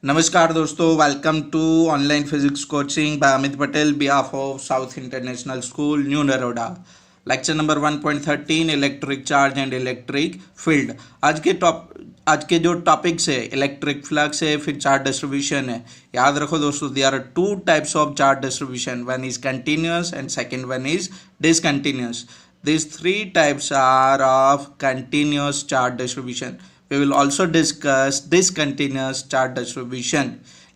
नमस्कार दोस्तों, welcome to online physics coaching by Amit Patel behalf of South International School New Naroda. Lecture number 1.13 electric charge and electric field. आज के जो topics है electric flux है, फिर चार्ज डिस्ट्रीब्यूशन है। याद रखो दोस्तों, there are two types of charge distribution, one is continuous and second one is discontinuous. These three types are of continuous charge distribution. We will also discuss discontinuous charge distribution.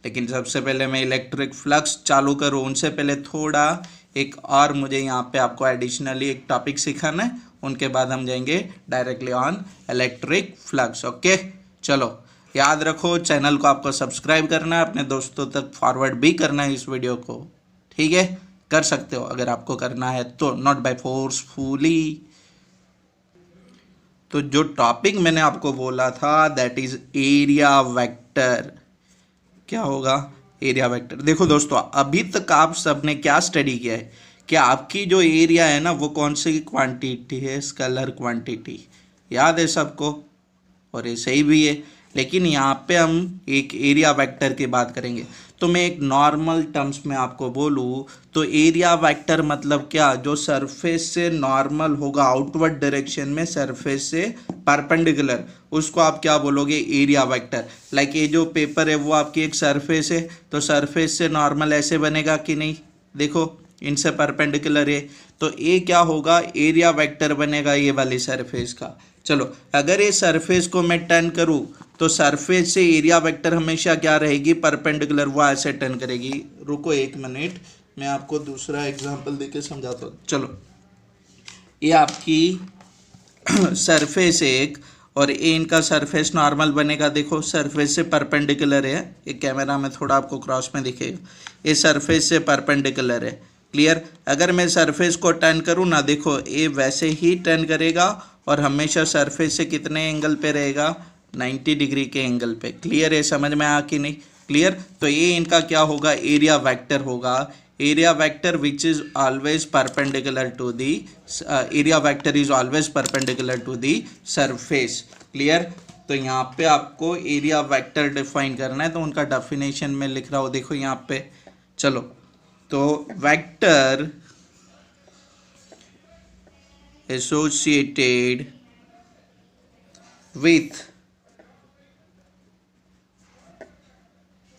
लेकिन सबसे पहले मैं electric flux चालू करूँ उनसे पहले थोड़ा एक और मुझे यहाँ पे आपको एडिशनली एक टॉपिक सिखाना है, उनके बाद हम जाएंगे directly on electric flux. Okay, चलो याद रखो चैनल को आपको सब्सक्राइब करना है, अपने दोस्तों तक फॉरवर्ड भी करना है इस वीडियो को। ठीक है, कर सकते हो अगर आपको करना है तो, नॉट बाय फोर्सफुली। तो जो टॉपिक मैंने आपको बोला था दैट इज एरिया वेक्टर। क्या होगा? Area vector. देखो दोस्तों, अभी तक आप सबने क्या स्टडी किया है कि आपकी जो एरिया है ना वो कौन सी क्वांटिटी है? Scalar quantity. याद है सबको? और ये सही भी है, लेकिन यहाँ पे हम एक एरिया वेक्टर की बात करेंगे। तो मैं एक नॉर्मल टर्म्स में आपको बोलूँ तो एरिया वेक्टर मतलब क्या? जो सरफेस से नॉर्मल होगा आउटवर्ड डायरेक्शन में, सरफेस से परपेंडिकुलर, उसको आप क्या बोलोगे? Area vector. लाइक ये जो पेपर है वो आपकी एक सरफेस है, तो सरफेस से नॉर्मल ऐसे बनेगा कि नहीं? देखो इनसे परपेंडिकुलर है, तो ये क्या होगा? एरिया वेक्टर बनेगा ये वाली सरफेस का। चलो, अगर ये सरफेस को मैं टर्न करूँ तो सरफेस से एरिया वेक्टर हमेशा क्या रहेगी? परपेंडिकुलर, वो ऐसे टर्न करेगी। रुको एक मिनट, मैं आपको दूसरा एग्जांपल देके समझाता हूँ। चलो, ये आपकी सरफेस एक, और ये इनका सरफेस नॉर्मल बनेगा। देखो सरफेस से परपेंडिकुलर है, ये कैमरा में थोड़ा आपको क्रॉस में दिखेगा, ये सरफेस से परपेंडिकुलर है। क्लियर? अगर मैं सरफेस को टर्न करूँ ना, देखो ये वैसे ही टर्न करेगा और हमेशा सरफेस से कितने एंगल पे रहेगा? 90 डिग्री के एंगल पे। क्लियर है? समझ में आ कि नहीं? क्लियर? तो ये इनका क्या होगा? एरिया वेक्टर होगा। Area vector which is always perpendicular to the, area vector is always perpendicular to the surface. Clear? तो यहाँ पे आपको एरिया वेक्टर डिफाइन करना है, तो उनका डेफिनेशन में लिख रहा हूँ, देखो यहाँ पे। चलो, तो vector associated with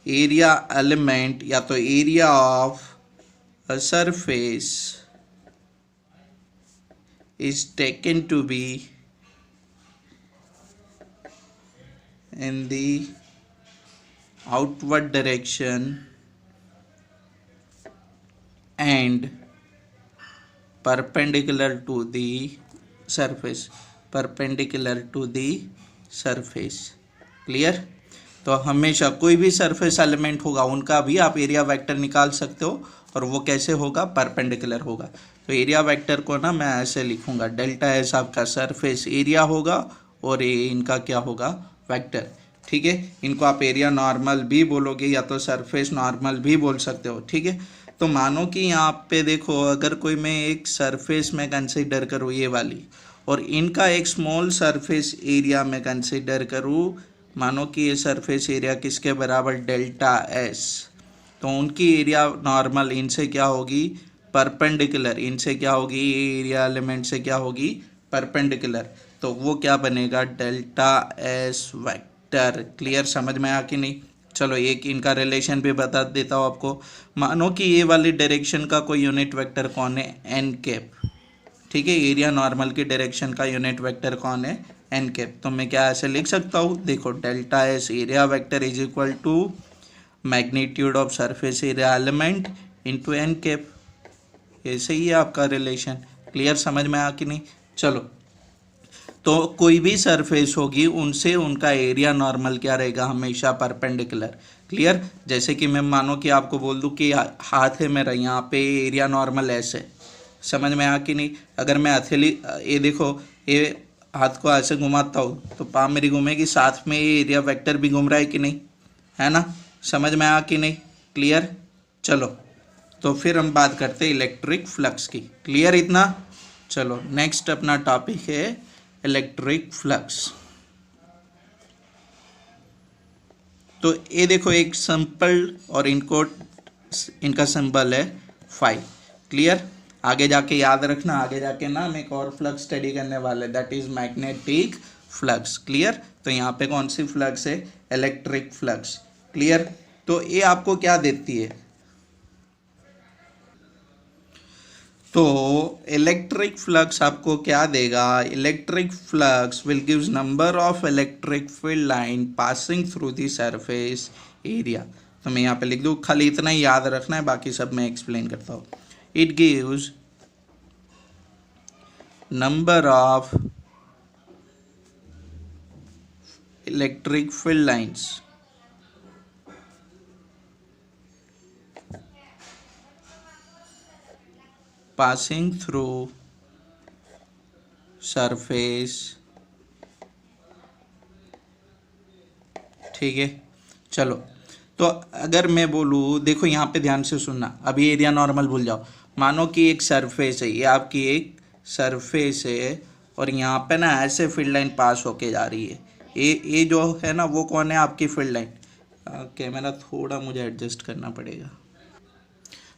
area element या तो area of a surface is taken to be in the outward direction and perpendicular to the surface, perpendicular to the surface. Clear? तो हमेशा कोई भी सरफेस एलिमेंट होगा उनका भी आप एरिया वेक्टर निकाल सकते हो, और वो कैसे होगा? परपेंडिकुलर होगा। तो एरिया वेक्टर को ना मैं ऐसे लिखूंगा, डेल्टा एस आपका सरफेस एरिया होगा और ये इनका क्या होगा? वेक्टर। ठीक है, इनको आप एरिया नॉर्मल भी बोलोगे या तो सरफेस नॉर्मल भी बोल सकते हो। ठीक है, तो मानो कि यहाँ पे देखो, अगर कोई मैं एक सरफेस में कंसिडर करूँ ये वाली, और इनका एक स्मॉल सरफेस एरिया में कंसिडर करूँ, मानो कि ये सरफेस एरिया किसके बराबर? Delta S. तो उनकी एरिया नॉर्मल इनसे क्या होगी? परपेंडिकुलर। इनसे क्या होगी? एरिया एलिमेंट से क्या होगी? परपेंडिकुलर। तो वो क्या बनेगा? Delta S vector. क्लियर? समझ में आ कि नहीं? चलो, एक इनका रिलेशन भी बता देता हूँ आपको। मानो कि ये वाली डायरेक्शन का कोई यूनिट वेक्टर कौन है? N cap. ठीक है, एरिया नॉर्मल की डायरेक्शन का यूनिट वेक्टर कौन है? N cap. तो मैं क्या ऐसे लिख सकता हूँ? देखो, delta S area vector is equal to magnitude of surface area element into N cap. ऐसे ही है आपका रिलेशन। क्लियर? समझ में आ कि नहीं? चलो, तो कोई भी सरफेस होगी उनसे उनका एरिया नॉर्मल क्या रहेगा? हमेशा परपेंडिकुलर। क्लियर? जैसे कि मैं मानो कि आपको बोल दूं कि हाथ है मेरा, यहाँ पे एरिया नॉर्मल ऐसे। समझ में आ कि नहीं? अगर मैं हथेली, ये देखो, ये हाथ को ऐसे घुमाता हूँ तो पाँव मेरी घूमेगी, साथ में ये एरिया वेक्टर भी घूम रहा है कि नहीं? है ना? समझ में आ कि नहीं? क्लियर? चलो, तो फिर हम बात करते हैं इलेक्ट्रिक फ्लक्स की। क्लियर इतना? चलो, नेक्स्ट अपना टॉपिक है इलेक्ट्रिक फ्लक्स। तो ये देखो एक सिंपल और इनका सिंबल है फाई। क्लियर? आगे जाके याद रखना, आगे जाके ना हम एक और फ्लक्स स्टडी करने वाले, that is magnetic flux. Clear? तो यहाँ पे कौन सी फ्लक्स है? Electric flux. क्लियर? तो ये आपको क्या देती है? तो इलेक्ट्रिक फ्लक्स आपको क्या देगा? Electric flux will gives number of electric field line passing through the surface area. तो मैं यहाँ पे लिख दूँ, खाली इतना ही याद रखना है, बाकी सब मैं एक्सप्लेन करता हूँ। It gives number of electric field lines passing through surface. ठीक है, चलो। तो अगर मैं बोलूँ, देखो यहाँ पे ध्यान से सुनना, अभी एरिया नॉर्मल भूल जाओ। मानो कि एक सरफेस है, ये आपकी एक सरफेस है और यहाँ पे ना ऐसे फील्ड लाइन पास होके जा रही है। ये जो है ना, वो कौन है? आपकी फील्ड लाइन। कैमरा थोड़ा मुझे एडजस्ट करना पड़ेगा।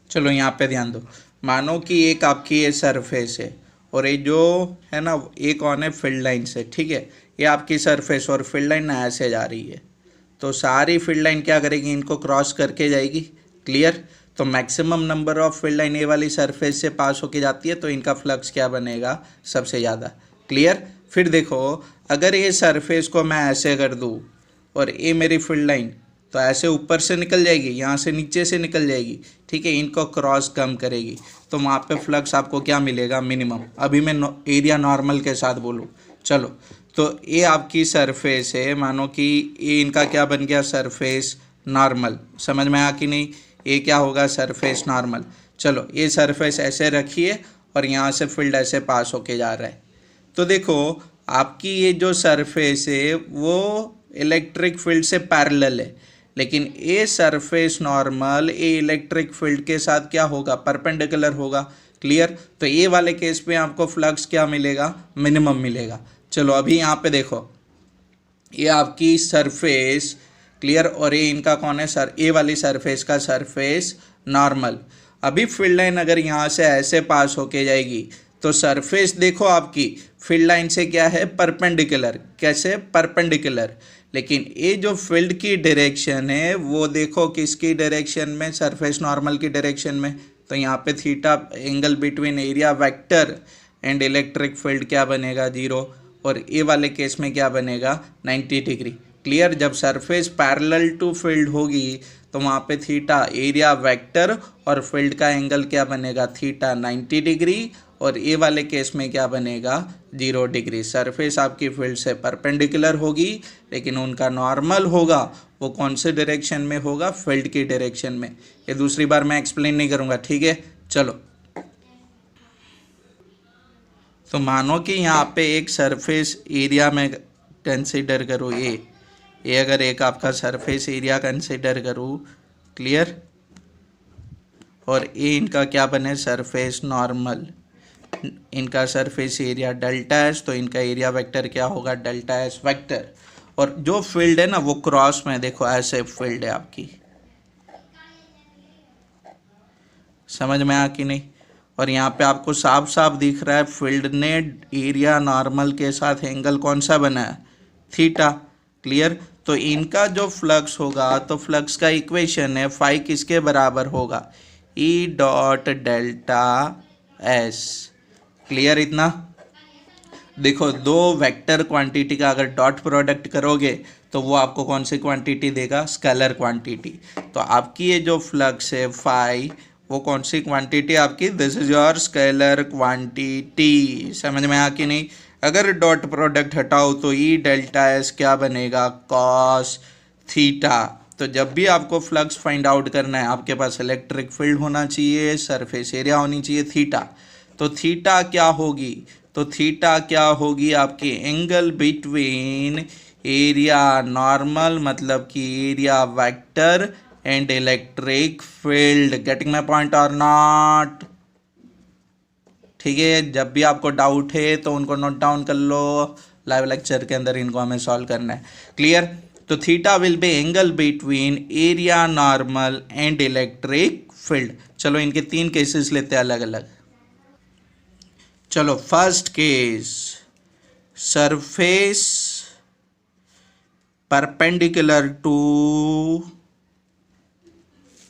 चलो यहाँ पे ध्यान दो। मानो कि एक आपकी ये सरफेस है और ये जो है ना, ये कौन है? फील्ड लाइन से। ठीक है, ये आपकी सरफेस और फील्ड लाइन ना ऐसे जा रही है, तो सारी फील्ड लाइन क्या करेगी? इनको क्रॉस करके जाएगी। क्लियर? तो maximum number of field line ये वाली सरफेस से पास होके जाती है, तो इनका फ्लक्स क्या बनेगा? सबसे ज़्यादा। क्लियर? फिर देखो, अगर ये सरफेस को मैं ऐसे कर दूँ और ये मेरी फील्ड लाइन, तो ऐसे ऊपर से निकल जाएगी, यहाँ से नीचे से निकल जाएगी। ठीक है, इनको क्रॉस कम करेगी, तो वहाँ पे फ्लक्स आपको क्या मिलेगा? मिनिमम। अभी मैं एरिया नॉर्मल के साथ बोलूँ, चलो। तो ये आपकी सरफेस है, मानो कि ये इनका क्या बन गया? Surface normal. समझ में आया कि नहीं? ये क्या होगा? Surface normal. चलो, ये सरफेस ऐसे रखिए और यहाँ से फील्ड ऐसे पास होके जा रहा है। तो देखो, आपकी ये जो सरफेस है वो इलेक्ट्रिक फील्ड से पैरेलल है, लेकिन ये सरफेस नॉर्मल ये इलेक्ट्रिक फील्ड के साथ क्या होगा? परपेंडिकुलर होगा। क्लियर? तो ये वाले केस में आपको फ्लक्स क्या मिलेगा? मिनिमम मिलेगा। चलो, अभी यहाँ पे देखो, ये आपकी सरफेस। क्लियर? और ये इनका कौन है? सर, ये वाली सरफेस का सरफेस नॉर्मल। अभी फील्ड लाइन अगर यहाँ से ऐसे पास होके जाएगी, तो सरफेस देखो आपकी फील्ड लाइन से क्या है? परपेंडिकुलर। कैसे? परपेंडिकुलर। लेकिन ये जो फील्ड की डायरेक्शन है वो देखो किसकी डायरेक्शन में? सरफेस नॉर्मल की डायरेक्शन में। तो यहाँ पे theta angle between area vector and electric field क्या बनेगा? 0। और ये वाले केस में क्या बनेगा? 90 डिग्री। क्लियर? जब सरफेस पैरेलल टू फील्ड होगी तो वहाँ पे थीटा एरिया वेक्टर और फील्ड का एंगल क्या बनेगा? Theta 90 degree. और ये वाले केस में क्या बनेगा? 0 डिग्री। सरफेस आपकी फील्ड से परपेंडिकुलर होगी, लेकिन उनका नॉर्मल होगा वो कौन से डायरेक्शन में होगा? फील्ड की डायरेक्शन में। ये दूसरी बार मैं एक्सप्लेन नहीं करूँगा। ठीक है, चलो। तो मानो कि यहाँ पे एक सरफेस एरिया में कंसिडर करो, ये अगर एक आपका सरफेस एरिया कंसिडर करूँ। क्लियर? और ये इनका क्या बने? Surface normal. इनका सरफेस एरिया डेल्टा एस, तो इनका एरिया वेक्टर क्या होगा? Delta S vector. और जो फील्ड है ना वो क्रॉस में, देखो ऐसे फील्ड है आपकी। समझ में आया कि नहीं? और यहाँ पे आपको साफ साफ दिख रहा है फील्ड ने एरिया नॉर्मल के साथ एंगल कौन सा बना है? थीटा। क्लियर? तो इनका जो फ्लक्स होगा, तो फ्लक्स का इक्वेशन है फाई किसके बराबर होगा? ई डॉट डेल्टा एस। क्लियर इतना? देखो, दो वेक्टर क्वांटिटी का अगर डॉट प्रोडक्ट करोगे तो वो आपको कौन सी क्वांटिटी देगा? Scalar quantity. तो आपकी ये जो फ्लक्स है फाई, वो कौन सी क्वांटिटी आपकी? This is your scalar quantity. समझ में आया कि नहीं? अगर डॉट प्रोडक्ट हटाओ तो ई डेल्टा एस क्या बनेगा? Cos theta. तो जब भी आपको फ्लक्स फाइंड आउट करना है, आपके पास इलेक्ट्रिक फील्ड होना चाहिए, सरफेस एरिया होनी चाहिए, थीटा। तो थीटा क्या होगी? तो थीटा क्या होगी? आपकी एंगल बिटवीन एरिया नॉर्मल, मतलब कि area vector and electric field. Getting my point और नॉट? ठीक है, जब भी आपको डाउट है तो उनको नोट डाउन कर लो, लाइव लेक्चर के अंदर इनको हमें सॉल्व करना है। क्लियर? तो theta will be angle between area normal and electric field. चलो इनके 3 केसेस लेते हैं अलग अलग। चलो first case, surface perpendicular to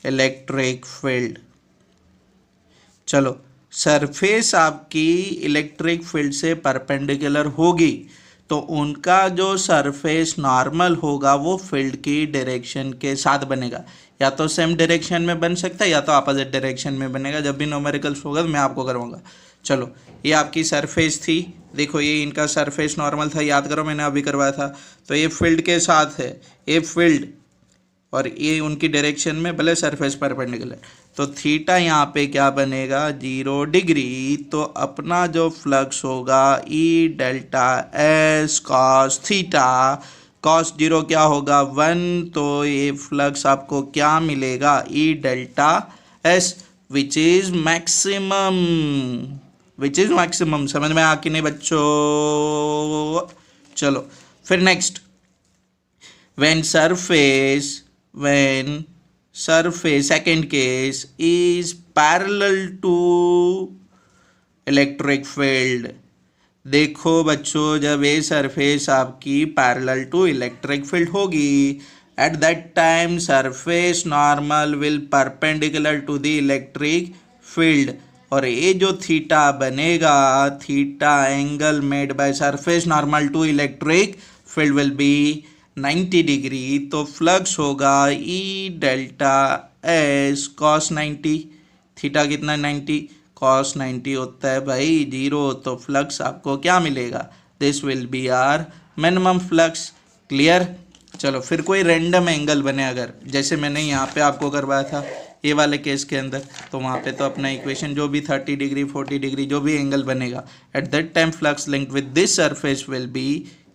electric field. चलो सरफेस आपकी इलेक्ट्रिक फील्ड से परपेंडिकुलर होगी तो उनका जो सरफेस नॉर्मल होगा वो फील्ड की डायरेक्शन के साथ बनेगा। या तो सेम डायरेक्शन में बन सकता है या तो अपोजिट डायरेक्शन में बनेगा। जब भी न्यूमेरिकल्स होगा तो मैं आपको करवाऊंगा। चलो ये आपकी सरफेस थी, देखो ये इनका सरफेस नॉर्मल था, याद करो मैंने अभी करवाया था। तो ये फील्ड के साथ है, ये फील्ड और ये उनकी डायरेक्शन में भले सरफेस परपेंडिकुलर। तो थीटा यहाँ पे क्या बनेगा 0 डिग्री। तो अपना जो फ्लक्स होगा E delta S cos theta, cos 0 क्या होगा 1। तो ये फ्लक्स आपको क्या मिलेगा ई delta S which is maximum, समझ में आ कि नहीं बच्चों। चलो फिर next, when surface second case is parallel to electric field। देखो बच्चों जब ये सरफेस आपकी पैरेलल टू इलेक्ट्रिक फील्ड होगी, at that time surface normal will perpendicular to the electric field. और ये जो थीटा बनेगा, theta angle made by surface normal to electric field will be 90 degree. तो फ्लक्स होगा E delta S cos 90। Theta कितना 90, cos 90 होता है भाई 0। तो फ्लक्स आपको क्या मिलेगा, this will be our minimum flux. Clear. चलो फिर कोई रैंडम एंगल बने, अगर जैसे मैंने यहाँ पे आपको करवाया था ये वाले केस के अंदर, तो वहाँ पे तो अपना इक्वेशन जो भी 30 डिग्री 40 डिग्री जो भी एंगल बनेगा, at that time flux linked with this surface will be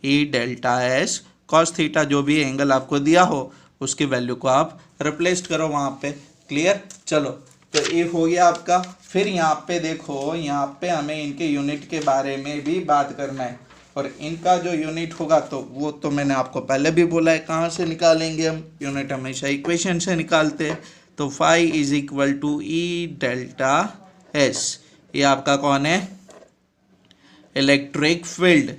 E delta S cos theta. जो भी एंगल आपको दिया हो उसकी वैल्यू को आप रिप्लेस करो वहाँ पे। क्लियर। चलो तो ये हो गया आपका। फिर यहाँ पे देखो, यहाँ पे हमें इनके यूनिट के बारे में भी बात करना है। और इनका जो यूनिट होगा तो वो तो मैंने आपको पहले भी बोला है, कहाँ से निकालेंगे हम यूनिट, हमेशा इक्वेशन से निकालते हैं। तो phi is equal to E delta S. ये आपका कौन है, इलेक्ट्रिक फील्ड।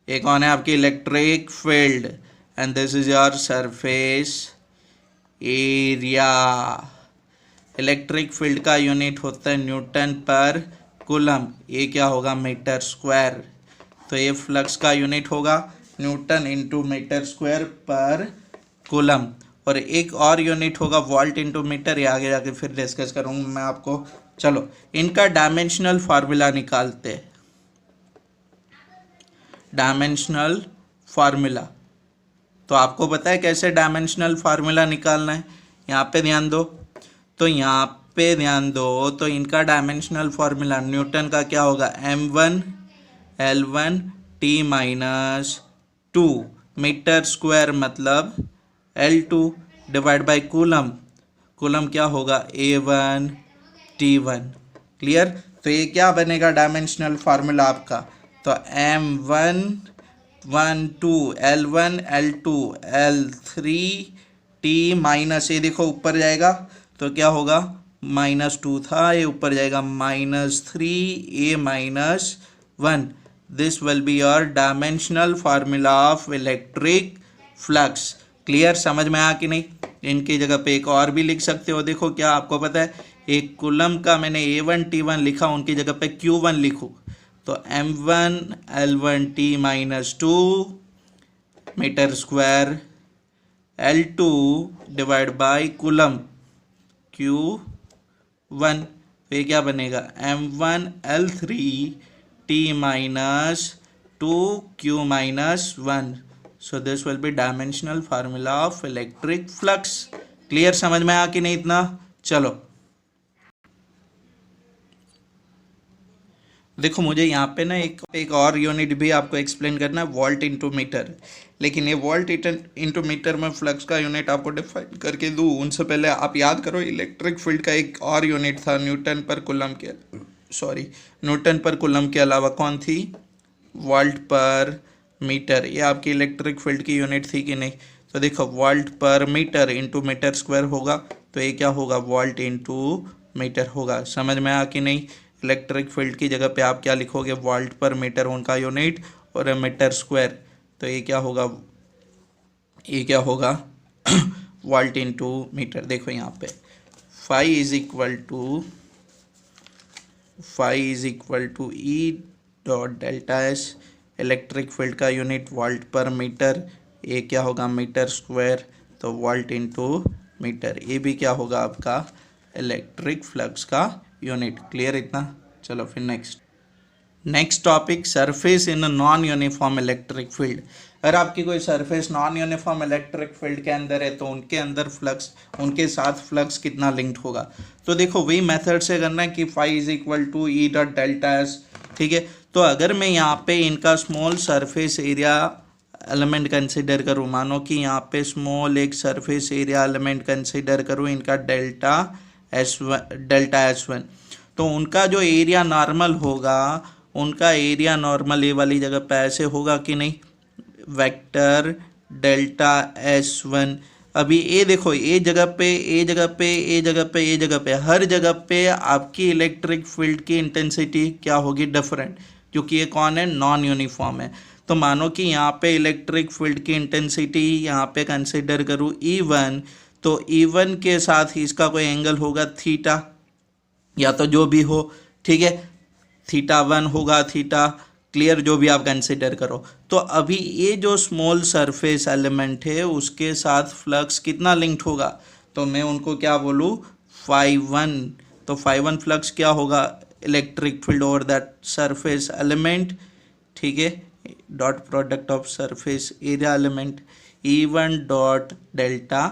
ये कौन है आपकी electric field, and this is your surface area. Electric field का यूनिट होता है न्यूटन पर कूलम। ये क्या होगा मीटर स्क्वायर। तो ये फ्लक्स का यूनिट होगा न्यूटन इंटू मीटर स्क्वायर पर कूलम। और एक और यूनिट होगा वोल्ट इंटू मीटर, ये आगे जाके फिर डिस्कस करूँगा मैं आपको। चलो इनका डायमेंशनल फार्मूला निकालते हैं। डायमेंशनल फार्मूला तो आपको पता है कैसे डायमेंशनल फार्मूला निकालना है। यहाँ पे ध्यान दो, तो यहाँ पे ध्यान दो, तो इनका डायमेंशनल फार्मूला न्यूटन का क्या होगा m1 l1 t minus 2 metre square मतलब l2 divide by coulomb. Coulomb क्या होगा a1 t1। क्लियर। तो ये क्या बनेगा डायमेंशनल फार्मूला आपका, तो m1 1 2 l1 l2 l3 t minus, ये देखो ऊपर जाएगा तो क्या होगा -2 था, ये ऊपर जाएगा -3 a minus 1। This will be your dimensional formula of electric flux. Clear. समझ में आया कि नहीं। इनकी जगह पे एक और भी लिख सकते हो। देखो क्या आपको पता है, एक कूलम का मैंने a1 t1 लिखा, उनकी जगह पे q1 लिखूँ तो m1 l1 t minus 2 metre square l2 divide by coulomb q1। तो ये क्या बनेगा m1 l3 t minus 2 q minus 1। So this will be dimensional formula of electric flux. Clear. समझ में आया कि नहीं इतना। चलो देखो मुझे यहाँ पे ना एक और यूनिट भी आपको एक्सप्लेन करना है, वोल्ट इंटू मीटर। लेकिन ये वोल्ट इंटू मीटर में फ्लक्स का यूनिट आपको डिफाइन करके दूँ उनसे पहले आप याद करो इलेक्ट्रिक फील्ड का एक और यूनिट था न्यूटन पर कूलम के अलावा कौन थी, वोल्ट पर मीटर, ये आपकी इलेक्ट्रिक फील्ड की यूनिट थी कि नहीं? तो देखो volt per metre into metre square होगा, तो ये क्या होगा, वोल्ट इंटू मीटर होगा। समझ में आया कि नहीं? इलेक्ट्रिक फील्ड की जगह पे आप क्या लिखोगे, वोल्ट पर मीटर उनका यूनिट और मीटर स्क्वायर, तो ये क्या होगा, ये क्या होगा वोल्ट इंटू मीटर। देखो यहाँ पे phi is equal to E dot delta S, electric field का यूनिट वोल्ट पर मीटर, ये क्या होगा, मीटर स्क्वायर, तो वोल्ट इंटू मीटर, ये भी क्या होगा आपका इलेक्ट्रिक फ्लक्स का यूनिट। क्लियर इतना? चलो फिर next topic, surface in non uniform electric field. अगर आपकी कोई surface non uniform electric field के अंदर है तो उनके अंदर फ्लक्स, उनके साथ फ्लक्स कितना लिंक्ड होगा? तो देखो वही मेथड से करना है कि phi is equal to E dot delta S. ठीक है, तो अगर मैं यहाँ पे इनका small surface area element consider करूँ, मानो कि यहाँ पे स्मॉल एक सरफेस एरिया एलिमेंट कंसिडर करूँ, इनका डेल्टा S1, तो उनका जो एरिया नॉर्मल होगा, उनका एरिया नॉर्मल ये वाली जगह पे ऐसे होगा कि नहीं, वेक्टर डेल्टा S1। अभी ये देखो, ये जगह पे, ये जगह पे, ये जगह पे, ये जगह पे, हर जगह पे आपकी इलेक्ट्रिक फील्ड की इंटेंसिटी क्या होगी, डिफरेंट, क्योंकि ये कौन है, नॉन यूनिफॉर्म है। तो मानो कि यहाँ पे इलेक्ट्रिक फील्ड की इंटेंसिटी यहाँ पे कंसिडर करूँ E1, तो E1 के साथ इसका कोई एंगल होगा थीटा, या तो जो भी हो, ठीक है, θ1 होगा, थीटा, क्लियर, जो भी आप कंसिडर करो। तो अभी ये जो स्मॉल सरफेस एलिमेंट है उसके साथ फ्लक्स कितना लिंक्ड होगा, तो मैं उनको क्या बोलूँ, φ1। तो φ1 फ्लक्स क्या होगा, electric field over that surface element, ठीक है, dot product of surface area element E1 dot delta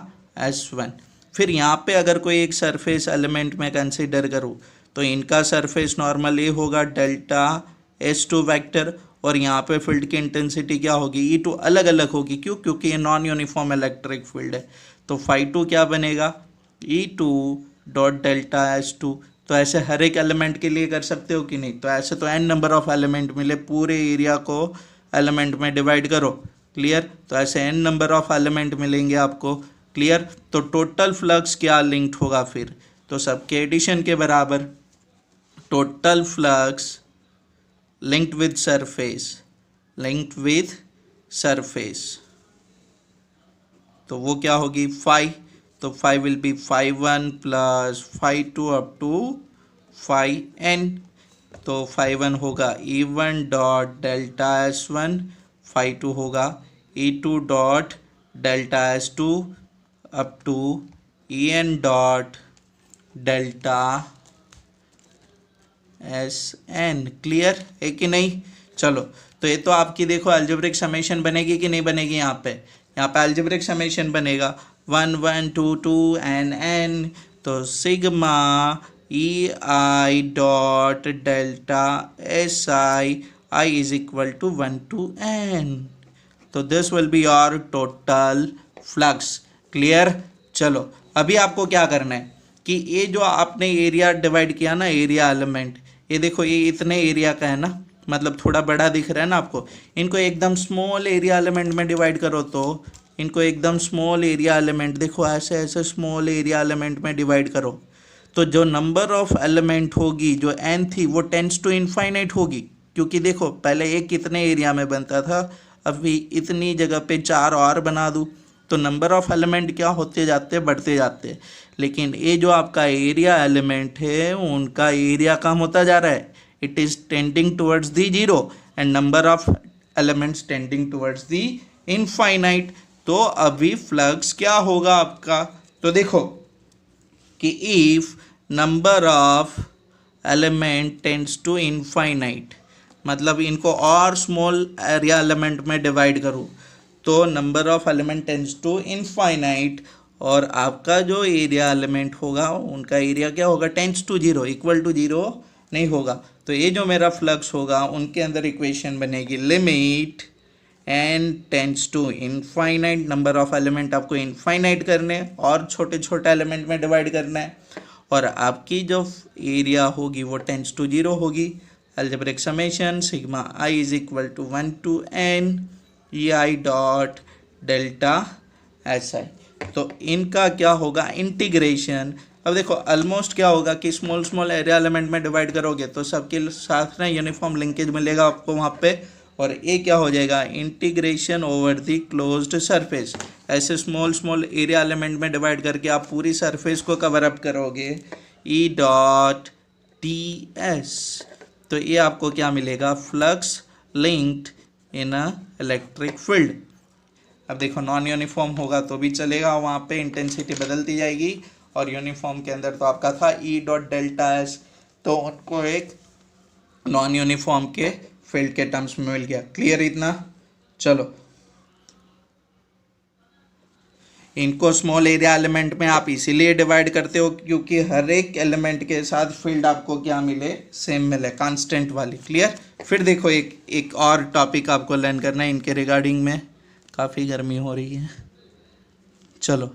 S1। फिर यहाँ पे अगर कोई एक सरफेस एलिमेंट में कंसिडर करूँ तो इनका सरफेस नॉर्मल ये होगा डेल्टा S2 वेक्टर, और यहाँ पे फील्ड की इंटेंसिटी क्या होगी, E2 अलग अलग होगी। क्यों? क्योंकि ये नॉन यूनिफॉर्म इलेक्ट्रिक फील्ड है। तो φ2 क्या बनेगा, E2 डॉट डेल्टा S2। तो ऐसे हर एक एलिमेंट के लिए कर सकते हो कि नहीं? तो ऐसे तो n नंबर ऑफ एलिमेंट मिले, पूरे एरिया को एलिमेंट में डिवाइड करो, क्लियर, तो ऐसे n नंबर ऑफ एलिमेंट मिलेंगे आपको, क्लियर। तो टोटल फ्लक्स क्या लिंक्ड होगा फिर, तो सबके एडिशन के बराबर total flux linked with surface, तो वो क्या होगी, फाई, तो phi will be φ1 plus φ2 up to φn। तो φ1 होगा E1 डॉट डेल्टा S1, φ2 होगा E2 dot delta S2 up to En dot delta Sn। Clear है कि नहीं? चलो, तो ये तो आपकी देखो अलजेब्रिक समेशन बनेगी कि नहीं बनेगी, यहाँ पे अलजेब्रिक समेशन बनेगा 1 1 2 2 n, तो sigma EI dot delta SI I is equal to 1 to n। तो this will be your total flux. Clear? चलो, अभी आपको क्या करना है कि ये जो आपने एरिया डिवाइड किया ना, एरिया एलिमेंट, ये देखो ये इतने एरिया का है ना, मतलब थोड़ा बड़ा दिख रहा है ना आपको, इनको एकदम स्मॉल एरिया एलिमेंट में डिवाइड करो, तो इनको एकदम स्मॉल एरिया एलिमेंट, देखो ऐसे ऐसे स्मॉल एरिया एलिमेंट में डिवाइड करो, तो जो नंबर ऑफ एलिमेंट होगी, जो n थी, वो टेंड्स टू इनफाइनाइट होगी। क्योंकि देखो पहले एक कितने एरिया में बनता था, अभी इतनी जगह पे 4 और बना दूँ तो नंबर ऑफ एलिमेंट क्या होते जाते, बढ़ते जाते। लेकिन ये जो आपका एरिया एलिमेंट है उनका एरिया कम होता जा रहा है, it is tending towards the zero, and number of elements tending towards the infinite. तो अभी फ्लक्स क्या होगा आपका, तो देखो कि if number of element tends to infinite, मतलब इनको और स्मॉल एरिया एलिमेंट में डिवाइड करूँ तो number of element tends to infinite, और आपका जो एरिया एलिमेंट होगा उनका एरिया क्या होगा, tends to zero, equal to zero नहीं होगा। तो ये जो मेरा फ्लक्स होगा उनके अंदर इक्वेशन बनेगी limit n tends to infinite, number of element आपको इनफाइनाइट करने और छोटे छोटे एलिमेंट में डिवाइड करना है, और आपकी जो एरिया होगी वो टेंड्स टू जीरो होगी। algebraic summation sigma I is equal to 1 to n ei dot delta S I. तो इनका क्या होगा इंटीग्रेशन। अब देखो ऑलमोस्ट क्या होगा कि स्मॉल स्मॉल एरिया एलिमेंट में डिवाइड करोगे तो सबके साथ ना यूनिफॉर्म लिंकेज मिलेगा आपको वहाँ पे, और ये क्या हो जाएगा integration over the closed surface. ऐसे स्मॉल स्मॉल एरिया एलिमेंट में डिवाइड करके आप पूरी सरफेस को कवर अप करोगे ई डॉट टी एस। तो ये आपको क्या मिलेगा flux linked in a electric field. अब देखो नॉन यूनिफॉर्म होगा तो भी चलेगा, वहाँ पे इंटेंसिटी बदलती जाएगी, और यूनिफॉर्म के अंदर तो आपका था ई डॉट डेल्टा एस, तो उनको एक नॉन यूनिफॉर्म के फील्ड के टर्म्स में मिल गया। क्लियर इतना? चलो, इनको स्मॉल एरिया एलिमेंट में आप इसीलिए डिवाइड करते हो क्योंकि हर एक एलिमेंट के साथ फील्ड आपको क्या मिले सेम मिले, कांस्टेंट वाली। क्लियर? फिर देखो एक और टॉपिक आपको लर्न करना है इनके रिगार्डिंग में, काफ़ी गर्मी हो रही है। चलो,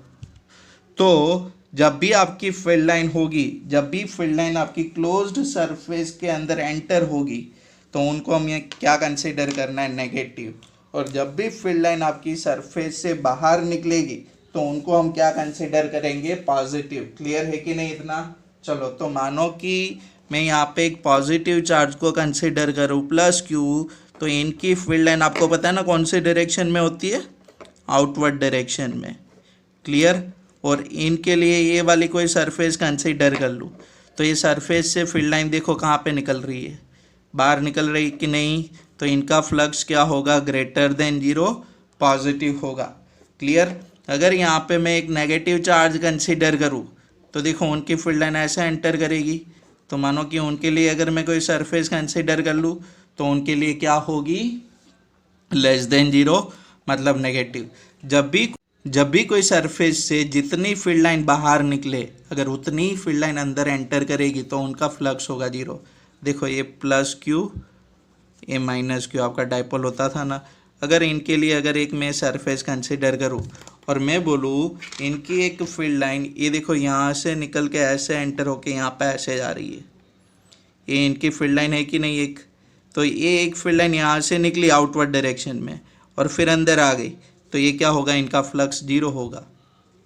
तो जब भी आपकी फील्ड लाइन होगी, जब भी फील्ड लाइन आपकी क्लोज्ड सरफेस के अंदर एंटर होगी तो उनको हम ये क्या कंसीडर करना है नेगेटिव, और जब भी फील्ड लाइन आपकी सरफेस से बाहर निकलेगी तो उनको हम क्या कंसीडर करेंगे पॉजिटिव। क्लियर है कि नहीं इतना? चलो, तो मानो कि मैं यहाँ पे एक पॉजिटिव चार्ज को कंसीडर करूँ प्लस क्यू, तो इनकी फील्ड लाइन आपको पता है ना कौन से डायरेक्शन में होती है, आउटवर्ड डायरेक्शन में। क्लियर? और इनके लिए ये वाली कोई सरफेस कंसीडर कर लूँ तो ये सरफेस से फील्ड लाइन देखो कहाँ पे निकल रही है, बाहर निकल रही कि नहीं, तो इनका फ्लक्स क्या होगा ग्रेटर देन जीरो, पॉजिटिव होगा। क्लियर? अगर यहाँ पे मैं एक नेगेटिव चार्ज कंसीडर करूँ तो देखो उनकी फील्ड लाइन ऐसे एंटर करेगी, तो मानो कि उनके लिए अगर मैं कोई सरफेस कंसीडर कर लूँ तो उनके लिए क्या होगी लेस देन जीरो, मतलब नेगेटिव। जब भी कोई सरफेस से जितनी फील्ड लाइन बाहर निकले अगर उतनी फील्ड लाइन अंदर एंटर करेगी तो उनका फ्लक्स होगा जीरो। देखो ये प्लस क्यू, ये माइनस क्यू आपका डाइपोल होता था ना। अगर इनके लिए अगर एक मैं सरफेस कंसीडर करूँ और मैं बोलूँ इनकी एक फील्ड लाइन ये देखो यहाँ से निकल के ऐसे एंटर होके यहाँ पे ऐसे जा रही है, ये इनकी फील्ड लाइन है कि नहीं एक, तो ये एक फील्ड लाइन यहाँ से निकली आउटवर्ड डायरेक्शन में और फिर अंदर आ गई, तो ये क्या होगा इनका फ्लक्स जीरो होगा।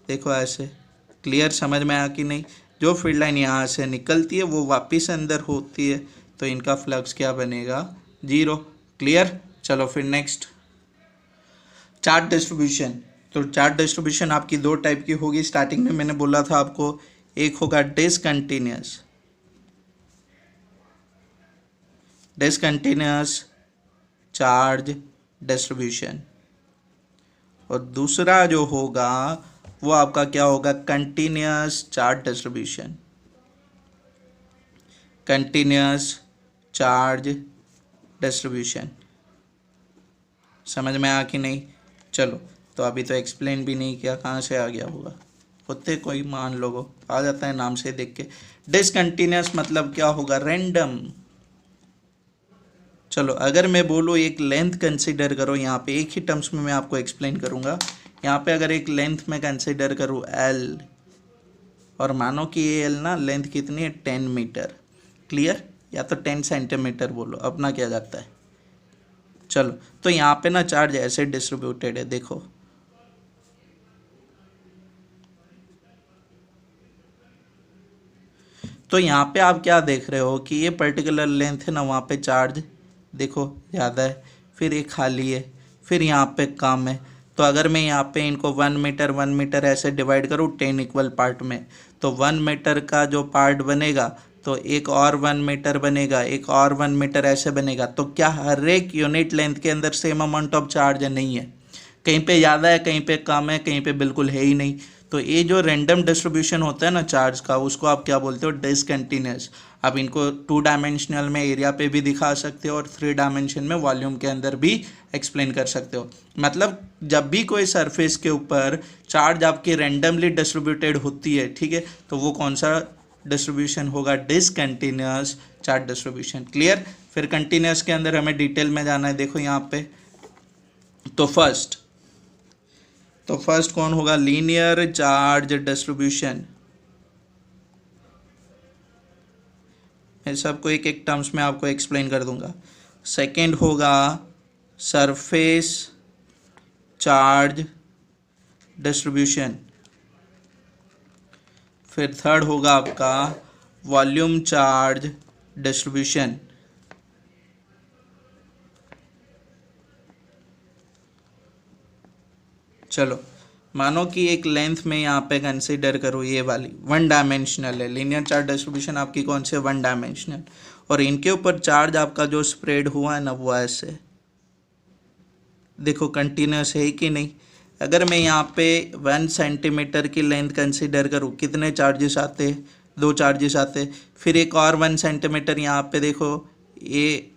देखो ऐसे। क्लियर? समझ में आया कि नहीं? जो फील्ड लाइन यहाँ से निकलती है वो वापस अंदर होती है तो इनका फ्लक्स क्या बनेगा जीरो। क्लियर? चलो फिर नेक्स्ट, चार्ज डिस्ट्रीब्यूशन। तो चार्ज डिस्ट्रीब्यूशन आपकी दो टाइप की होगी, स्टार्टिंग में मैंने बोला था आपको, एक होगा डिसकंटिन्यूअस चार्ज डिस्ट्रीब्यूशन, और दूसरा जो होगा वो आपका क्या होगा continuous charge distribution. Continuous charge distribution समझ में आया कि नहीं? चलो, तो अभी तो एक्सप्लेन भी नहीं किया, कहाँ से आ गया होगा, होते कोई मान लो आ जाता है नाम से देख के। डिसकंटिन्यूअस मतलब क्या होगा रैंडम। चलो, अगर मैं बोलूँ एक लेंथ कंसीडर करो, यहाँ पे एक ही टर्म्स में मैं आपको एक्सप्लेन करूँगा। यहाँ पे अगर एक लेंथ में कंसीडर करूँ एल, और मानो कि ये एल ना लेंथ कितनी है 10 मीटर। क्लियर? या तो 10 सेंटीमीटर बोलो, अपना क्या जाता है। चलो, तो यहाँ पे ना चार्ज ऐसे डिस्ट्रीब्यूटेड है, देखो तो यहाँ पे आप क्या देख रहे हो कि ये पर्टिकुलर लेंथ है ना, वहाँ पे चार्ज देखो ज़्यादा है, फिर ये खाली है, फिर यहाँ पे कम है। तो अगर मैं यहाँ पे इनको 1 मीटर 1 मीटर ऐसे डिवाइड करूँ 10 इक्वल पार्ट में, तो 1 मीटर का जो पार्ट बनेगा तो एक और 1 मीटर बनेगा, एक और 1 मीटर ऐसे बनेगा। तो क्या हर एक यूनिट लेंथ के अंदर सेम अमाउंट ऑफ चार्ज नहीं है, कहीं पे ज़्यादा है, कहीं पे कम है, कहीं पे बिल्कुल है ही नहीं। तो ये जो रैंडम डिस्ट्रीब्यूशन होता है ना चार्ज का, उसको आप क्या बोलते हो डिसकंटिन्यूअस। आप इनको 2 डायमेंशनल में एरिया पे भी दिखा सकते हो और 3 डायमेंशन में वॉल्यूम के अंदर भी एक्सप्लेन कर सकते हो। मतलब जब भी कोई सरफेस के ऊपर चार्ज आपकी रैंडमली डिस्ट्रीब्यूटेड होती है, ठीक है, तो वो कौन सा डिस्ट्रीब्यूशन होगा डिसकंटिन्यूअस चार्ज डिस्ट्रीब्यूशन। क्लियर? फिर कंटिन्यूअस के अंदर हमें डिटेल में जाना है। देखो यहाँ पे तो फर्स्ट कौन होगा लीनियर चार्ज डिस्ट्रीब्यूशन। मैं सबको एक एक टर्म्स में आपको एक्सप्लेन कर दूंगा। सेकंड होगा सरफेस चार्ज डिस्ट्रीब्यूशन, फिर थर्ड होगा आपका वॉल्यूम चार्ज डिस्ट्रीब्यूशन, चलो मानो कि एक लेंथ में यहाँ पे कंसीडर करो ये वाली वन डायमेंशनल है, लीनियर चार्ज डिस्ट्रीब्यूशन आपकी कौन से वन डायमेंशनल, और इनके ऊपर चार्ज आपका जो स्प्रेड हुआ है ना वो ऐसे देखो कंटिन्यूस है कि नहीं। अगर मैं यहाँ पे 1 सेंटीमीटर की लेंथ कंसीडर करूँ कितने चार्जेस आते, 2 चार्जेस आते, फिर एक और 1 सेंटीमीटर यहाँ पे देखो ये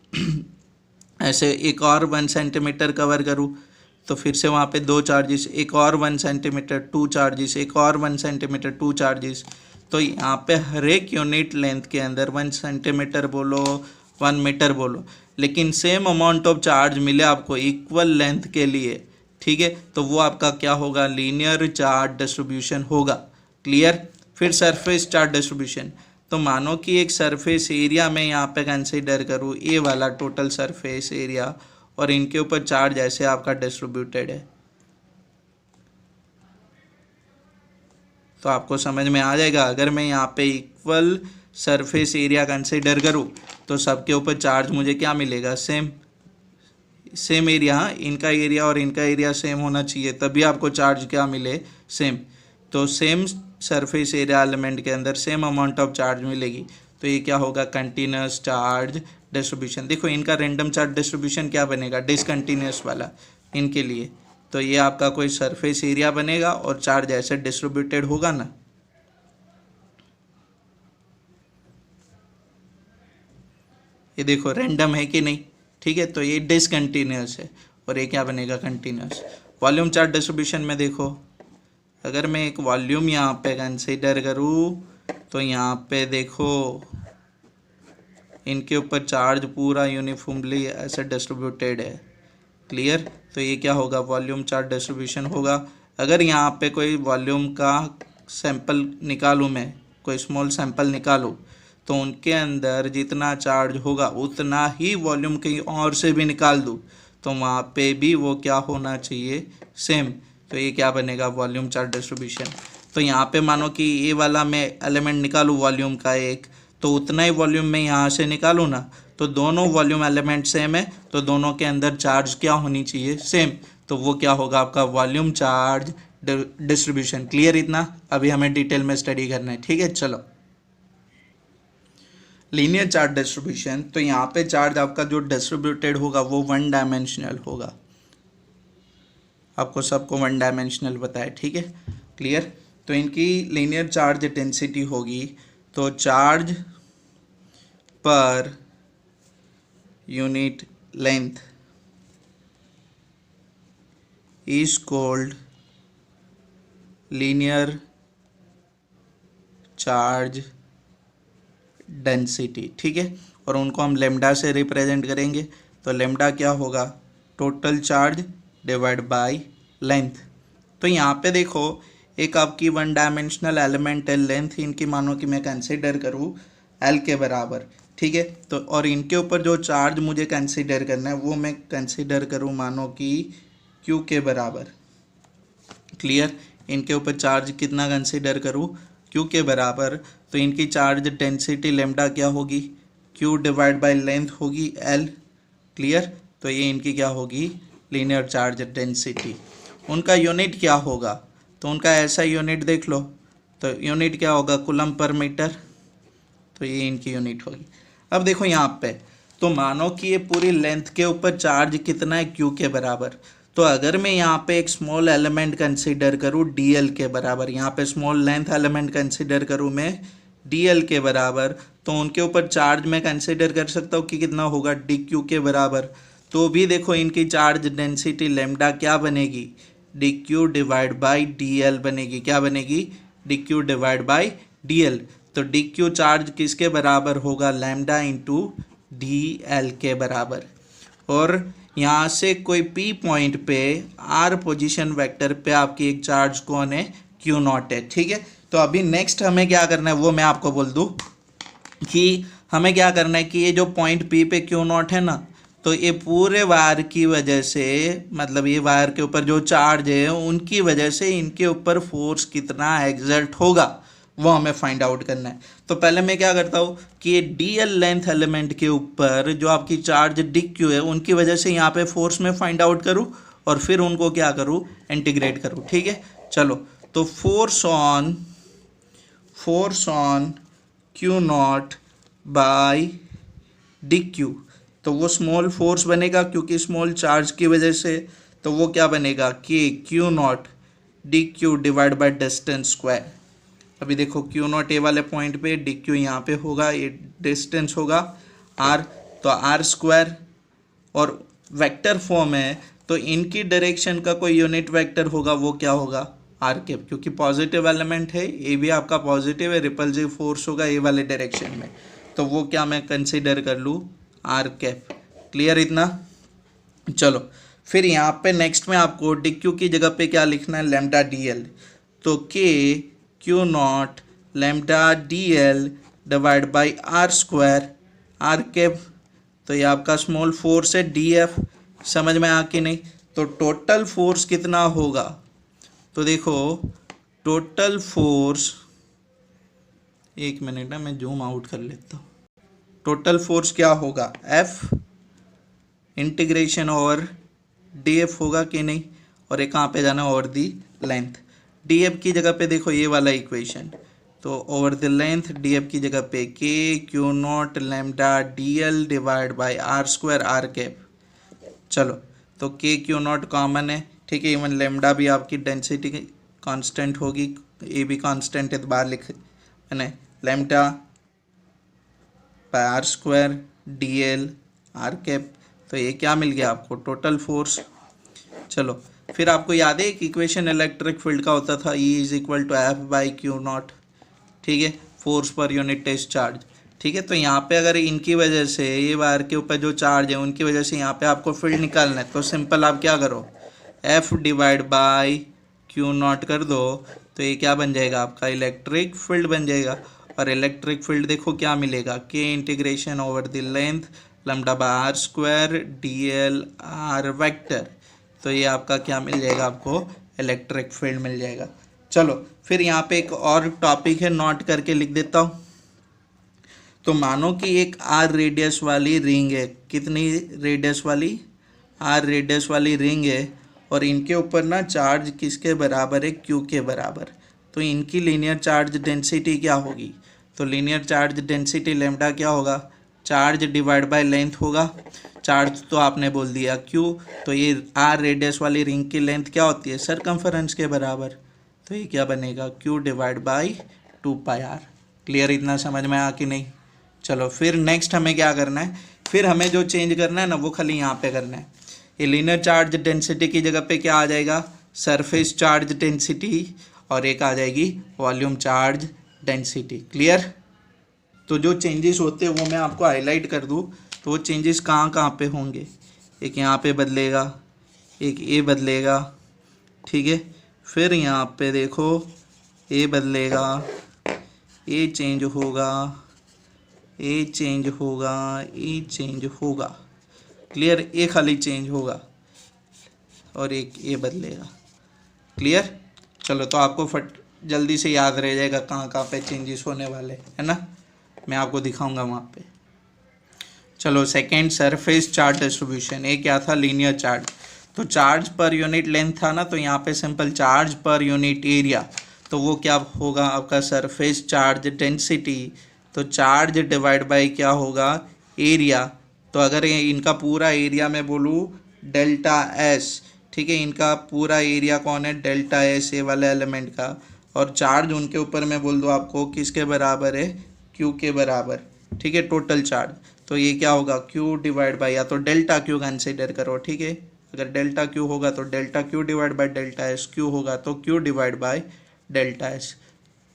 ऐसे एक और 1 सेंटीमीटर कवर करूँ तो फिर से वहाँ पे 2 चार्जेस, एक और 1 सेंटीमीटर 2 चार्जेस, एक और 1 सेंटीमीटर 2 चार्जेस। तो यहाँ पे हर एक यूनिट लेंथ के अंदर 1 सेंटीमीटर बोलो 1 मीटर बोलो, लेकिन सेम अमाउंट ऑफ चार्ज मिले आपको इक्वल लेंथ के लिए, ठीक है, तो वो आपका क्या होगा, लीनियर चार्ज डिस्ट्रीब्यूशन होगा। क्लियर। फिर सरफेस चार्ज डिस्ट्रीब्यूशन, तो मानो कि एक सरफेस एरिया में यहाँ पे कंसीडर करूँ ए वाला टोटल सरफेस एरिया, और इनके ऊपर चार्ज ऐसे आपका डिस्ट्रीब्यूटेड है, तो आपको समझ में आ जाएगा। अगर मैं यहाँ पे इक्वल सरफेस एरिया कंसीडर करूँ तो सबके ऊपर चार्ज मुझे क्या मिलेगा, सेम एरिया, हाँ इनका एरिया और इनका एरिया सेम होना चाहिए तभी आपको चार्ज क्या मिले, सेम। तो सेम सरफेस एरिया एलिमेंट के अंदर सेम अमाउंट ऑफ चार्ज मिलेगी, तो ये क्या होगा, कंटिन्यूस चार्ज डिस्ट्रीब्यूशन। देखो इनका रैंडम चार्ज डिस्ट्रीब्यूशन क्या बनेगा, डिसकंटिन्यूस वाला इनके लिए, तो ये आपका कोई सरफेस एरिया बनेगा और चार्ज ऐसे डिस्ट्रीब्यूटेड होगा ना। ये देखो रैंडम है कि नहीं, ठीक है, तो ये डिसकंटिन्यूस है और ये क्या बनेगा, कंटिन्यूस। वॉल्यूम चार्ज डिस्ट्रीब्यूशन में देखो अगर मैं एक वॉल्यूम यहाँ पे कंसीडर करूँ तो यहाँ पे देखो इनके ऊपर चार्ज पूरा यूनिफॉर्मली ऐसे डिस्ट्रीब्यूटेड है। क्लियर। तो ये क्या होगा, वॉल्यूम चार्ज डिस्ट्रीब्यूशन होगा। अगर यहाँ पे कोई वॉल्यूम का सैंपल निकालूँ, मैं कोई स्मॉल सैंपल निकालूँ, तो उनके अंदर जितना चार्ज होगा उतना ही वॉल्यूम कहीं और से भी निकाल दूँ तो वहाँ पे भी वो क्या होना चाहिए, सेम। तो ये क्या बनेगा, वॉल्यूम चार्ज डिस्ट्रीब्यूशन। तो यहाँ पे मानो कि ये वाला मैं एलिमेंट निकालूँ वॉल्यूम का एक, तो उतना ही वॉल्यूम मैं यहाँ से निकालूँ ना, तो दोनों वॉल्यूम एलिमेंट सेम है तो दोनों के अंदर चार्ज क्या होनी चाहिए, सेम। तो वो क्या होगा आपका वॉल्यूम चार्ज डिस्ट्रीब्यूशन। क्लियर इतना, अभी हमें डिटेल में स्टडी करना है, ठीक है। चलो लीनियर चार्ज डिस्ट्रीब्यूशन, तो यहाँ पे चार्ज आपका जो डिस्ट्रीब्यूटेड होगा वो 1 डायमेंशनल होगा, आपको सबको 1 डायमेंशनल बताया, ठीक है। क्लियर। तो इनकी लीनियर चार्ज डेंसिटी होगी, तो charge per unit length is called linear charge density, ठीक है। और उनको हम लेमडा से रिप्रेजेंट करेंगे, तो लेमडा क्या होगा, total charge divide by length. तो यहाँ पे देखो एक आपकी 1 डायमेंशनल एलिमेंट है, लेंथ इनकी मानो कि मैं कंसीडर करूँ एल के बराबर, ठीक है। तो और इनके ऊपर जो चार्ज मुझे कंसीडर करना है वो मैं कंसीडर करूँ मानो कि क्यू के बराबर। क्लियर। इनके ऊपर चार्ज कितना कंसीडर करूँ, क्यू के बराबर। तो इनकी चार्ज डेंसिटी लेमडा क्या होगी, क्यू डिवाइड बाय लेंथ होगी एल। क्लियर। तो ये इनकी क्या होगी, लीनियर चार्ज डेंसिटी। उनका यूनिट क्या होगा, तो उनका ऐसा यूनिट देख लो, तो यूनिट क्या होगा, कूलम पर मीटर, तो ये इनकी यूनिट होगी। अब देखो यहाँ पे, तो मानो कि ये पूरी लेंथ के ऊपर चार्ज कितना है, क्यू के बराबर। तो अगर मैं यहाँ पे एक स्मॉल एलिमेंट कंसीडर करूँ डी एल के बराबर, यहाँ पे स्मॉल लेंथ एलिमेंट कंसीडर करूँ मैं डी एल के बराबर, तो उनके ऊपर चार्ज मैं कंसीडर कर सकता हूँ कि कितना होगा, डी क्यू के बराबर। तो भी देखो इनकी चार्ज डेंसिटी लेमडा क्या बनेगी, D Q divide by D L बनेगी। क्या बनेगी, D Q divide by D L. तो डी क्यू चार्ज किसके बराबर होगा, लैम्डा इंटू डी एल के बराबर। और यहाँ से कोई पी पॉइंट पे आर पोजीशन वेक्टर पे आपकी एक चार्ज कौन है, क्यू नॉट है, ठीक है। तो अभी नेक्स्ट हमें क्या करना है वो मैं आपको बोल दूँ कि हमें क्या करना है कि ये जो पॉइंट पी पे क्यू नॉट है ना, तो ये पूरे वायर की वजह से, मतलब ये वायर के ऊपर जो चार्ज है उनकी वजह से इनके ऊपर फोर्स कितना एग्जर्ट होगा वो हमें फाइंड आउट करना है। तो पहले मैं क्या करता हूँ कि ये डीएल लेंथ एलिमेंट के ऊपर जो आपकी चार्ज डी क्यू है उनकी वजह से यहाँ पे फोर्स में फाइंड आउट करूँ और फिर उनको क्या करूँ, इंटीग्रेट करूँ। ठीक है, चलो। तो force on Q not by D Q, तो वो स्मॉल फोर्स बनेगा क्योंकि स्मॉल चार्ज की वजह से, तो वो क्या बनेगा के Q naught d Q divide by distance square. अभी देखो क्यू नॉट ए वाले पॉइंट पे, डी क्यू यहाँ पे होगा, ये डिस्टेंस होगा आर, तो आर स्क्वायर, और वेक्टर फॉर्म है तो इनकी डायरेक्शन का कोई यूनिट वेक्टर होगा, वो क्या होगा, आर कैप, क्योंकि पॉजिटिव एलिमेंट है, ये भी आपका पॉजिटिव है, रिपल्सिव फोर्स होगा ए वाले डायरेक्शन में, तो वो क्या मैं कंसिडर कर लूँ, आर कैप। क्लियर इतना? चलो फिर यहाँ पे नेक्स्ट में आपको डी क्यू की जगह पे क्या लिखना है, लैम्डा डी एल, तो के Q naught lambda D L divide by are square are cap. तो ये आपका स्मॉल फोर्स है डी एफ, समझ में आ कि नहीं? तो टोटल फोर्स कितना होगा, तो देखो टोटल फोर्स, एक मिनट ना मैं जूम आउट कर लेता हूँ। टोटल फोर्स क्या होगा, F integration over D F होगा कि नहीं, और एक कहाँ पे जाना है, over the length. D F की जगह पे देखो ये वाला इक्वेशन, तो over the length D F की जगह पे K Q naught lambda D L divide by are square are cap. चलो तो के क्यू नॉट कॉमन है, ठीक है, इवन लैम्डा भी आपकी डेंसिटी कांस्टेंट होगी, ये भी कांस्टेंट है, तो बाहर लिख मैंने lambda by are square D L R cap. तो ये क्या मिल गया आपको, टोटल फोर्स। चलो फिर आपको याद है एक इक्वेशन इलेक्ट्रिक फील्ड का होता था, E is equal to F by Q naught, ठीक है, force per unit test charge. ठीक है, तो यहाँ पे अगर इनकी वजह से ये वायर के ऊपर जो चार्ज है उनकी वजह से यहाँ पे आपको फील्ड निकालना है, तो सिंपल आप क्या करो, F divide by Q not कर दो, तो ये क्या बन जाएगा आपका, इलेक्ट्रिक फील्ड बन जाएगा। और इलेक्ट्रिक फील्ड देखो क्या मिलेगा, K integration over the length lambda by are square D L R vector, तो ये आपका क्या मिल जाएगा, आपको इलेक्ट्रिक फील्ड मिल जाएगा। चलो फिर यहाँ पे एक और टॉपिक है, नोट करके लिख देता हूँ। तो मानो कि एक आर रेडियस वाली रिंग है, कितनी रेडियस वाली, आर रेडियस वाली रिंग है, और इनके ऊपर ना चार्ज किसके बराबर है, क्यू के बराबर। तो इनकी लीनियर चार्ज डेंसिटी क्या होगी, तो लीनियर चार्ज डेंसिटी लैम्डा क्या होगा, चार्ज डिवाइड बाय लेंथ होगा। चार्ज तो आपने बोल दिया क्यू, तो ये आर रेडियस वाली रिंग की लेंथ क्या होती है, सरकमफरेंस के बराबर, तो ये क्या बनेगा, Q divide by 2πr। Clear इतना समझ में आ कि नहीं? चलो फिर नेक्स्ट हमें क्या करना है, फिर हमें जो चेंज करना है ना वो खाली यहाँ पे करना है। ये लीनियर चार्ज डेंसिटी की जगह पे क्या आ जाएगा, सरफेस चार्ज डेंसिटी, और एक आ जाएगी वॉल्यूम चार्ज डेंसिटी। क्लियर? तो जो चेंजेस होते हैं वो मैं आपको हाईलाइट कर दूँ, तो वो चेंजेस कहाँ कहाँ पे होंगे, एक यहाँ पे बदलेगा, एक ये बदलेगा, ठीक है, फिर यहाँ पे देखो ये बदलेगा, ये चेंज होगा, ये चेंज होगा, ये चेंज होगा। क्लियर? ये खाली चेंज होगा और एक ये बदलेगा। क्लियर? चलो तो आपको जल्दी से याद रह जाएगा कहाँ कहाँ पे चेंजेस होने वाले है ना, मैं आपको दिखाऊंगा वहाँ पे। चलो सेकेंड, सरफेस चार्ज डिस्ट्रीब्यूशन। ये क्या था, लीनियर चार्ज। तो चार्ज पर यूनिट लेंथ था ना, तो यहाँ पे simple charge per unit area, तो वो क्या होगा आपका सरफेस चार्ज डेंसिटी। तो चार्ज डिवाइड बाई क्या होगा, एरिया। तो अगर इनका पूरा एरिया मैं बोलूँ डेल्टा एस, ठीक है, इनका पूरा एरिया कौन है, डेल्टा एस, ए वाले एलिमेंट का, और चार्ज उनके ऊपर मैं बोल दूँ आपको किसके बराबर है, क्यू के बराबर, ठीक है, टोटल चार्ज। तो ये क्या होगा, क्यू डिवाइड बाई, या तो डेल्टा क्यू कंसिडर करो, ठीक है, अगर डेल्टा क्यू होगा तो delta Q divide by delta S, Q होगा तो Q divide by delta S.